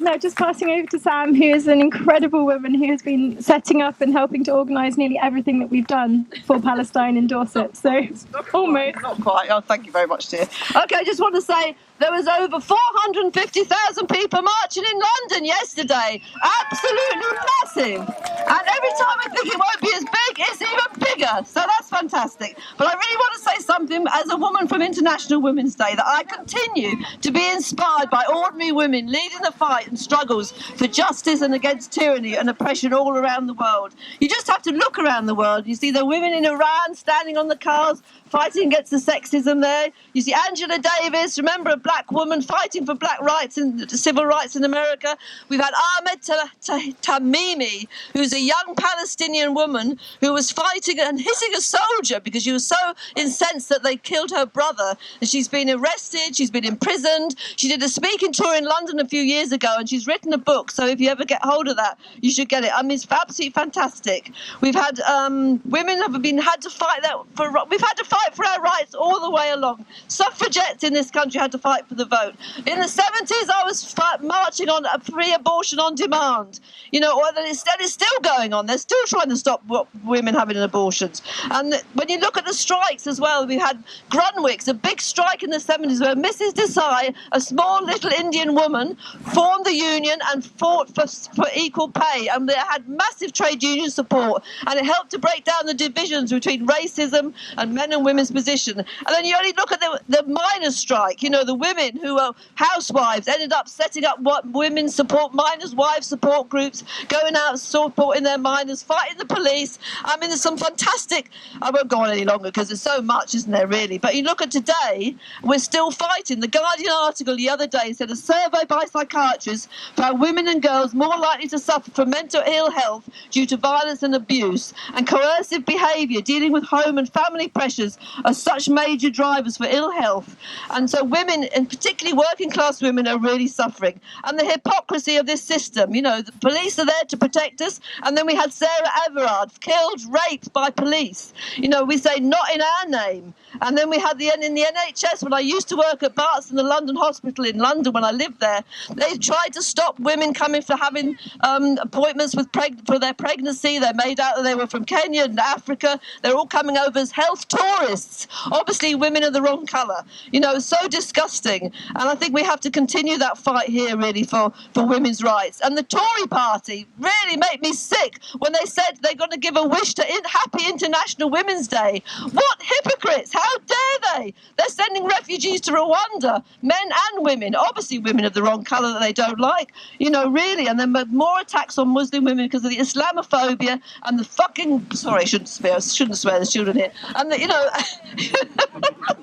No, just passing over to Sam, who is an incredible woman who has been setting up and helping to organise nearly everything that we've done for Palestine in Dorset. So, almost. Not quite. Oh, thank you very much, dear. Okay, I just want to say there was over 450,000 people marching in London yesterday. Absolutely massive. And every time I think it won't be as big, it's even bigger. So that's fantastic. But I really want to say something as a woman from International Women's Day, that I continue to be inspired by ordinary women leading the fight and struggles for justice and against tyranny and oppression all around the world. You just have to look around the world. You see the women in Iran standing on the cars fighting against the sexism there. You see Angela Davis, remember, a black woman fighting for black rights and civil rights in America. We've had Ahmed Tamimi, who's a young Palestinian woman who was fighting and hitting a soldier because she was so incensed that they killed her brother. And she's been arrested, she's been imprisoned. She did a speaking tour in London a few years ago, and she's written a book. So if you ever get hold of that, you should get it. I mean, it's absolutely fantastic. We've had women have had to fight we've had to fight for our rights all the way along. Suffragettes in this country had to fight for the vote. In the 70s, I was marching on a free abortion on demand. You know, it's still going on. They're still trying to stop women having abortions. And when you look at the strikes as well, we had Grunwick's, a big strike in the 70s where Mrs. Desai, a small little Indian woman, formed the union and fought for equal pay. And they had massive trade union support. And it helped to break down the divisions between racism and men and women's position. And then you only look at the miners' strike. You know, the women who are housewives ended up setting up women support, miners' wives support groups, going out supporting their miners, fighting the police. I mean, there's some fantastic, I won't go on any longer because there's so much, isn't there, really? But you look at today, we're still fighting. The Guardian article the other day said a survey by psychiatrists found women and girls more likely to suffer from mental ill health due to violence and abuse, and coercive behaviour dealing with home and family pressures are such major drivers for ill health. And so women, and particularly working class women, are really suffering. And the hypocrisy of this system, you know, the police are there to protect us, and then we had Sarah Everard killed, raped by police. You know, we say not in our name. And then we had in the NHS, when I used to work at Barts in the London Hospital in London when I lived there, they tried to stop women coming for having appointments for their pregnancy. They made out that they were from Kenya and Africa. They're all coming over as health tourists. Obviously, women are the wrong colour. You know, so disgusting. And I think we have to continue that fight here, really, for women's rights. And the Tory party really made me sick when they said they're going to give a wish to Happy International Women's Day. What hypocrites! How dare they? They're sending refugees to Rwanda, men and women. Obviously, women of the wrong colour that they don't like. You know, really. And then more attacks on Muslim women because of the Islamophobia and the fucking... Sorry, I shouldn't swear. There's children here. And, you know...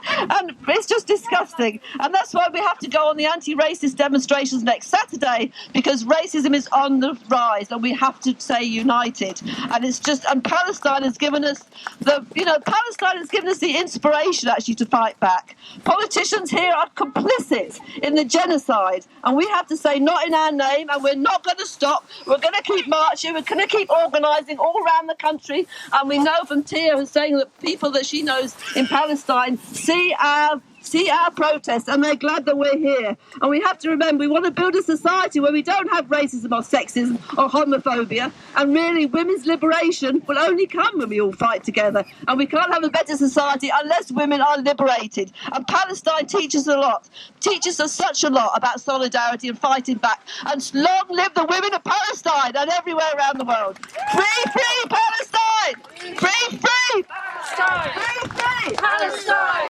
And it's just disgusting. And that's why we have to go on the anti-racist demonstrations next Saturday, because racism is on the rise and we have to stay united. And it's just, and Palestine has given us the inspiration actually to fight back. Politicians here are complicit in the genocide, and we have to say not in our name, and we're not going to stop. We're going to keep marching, we're going to keep organising all around the country. And we know from Tia who's saying that people that she knows in Palestine see our protest, and they're glad that we're here. And we have to remember, we want to build a society where we don't have racism or sexism or homophobia, and really women's liberation will only come when we all fight together. And we can't have a better society unless women are liberated. And Palestine teaches us such a lot about solidarity and fighting back. And long live the women of Palestine and everywhere around the world. Free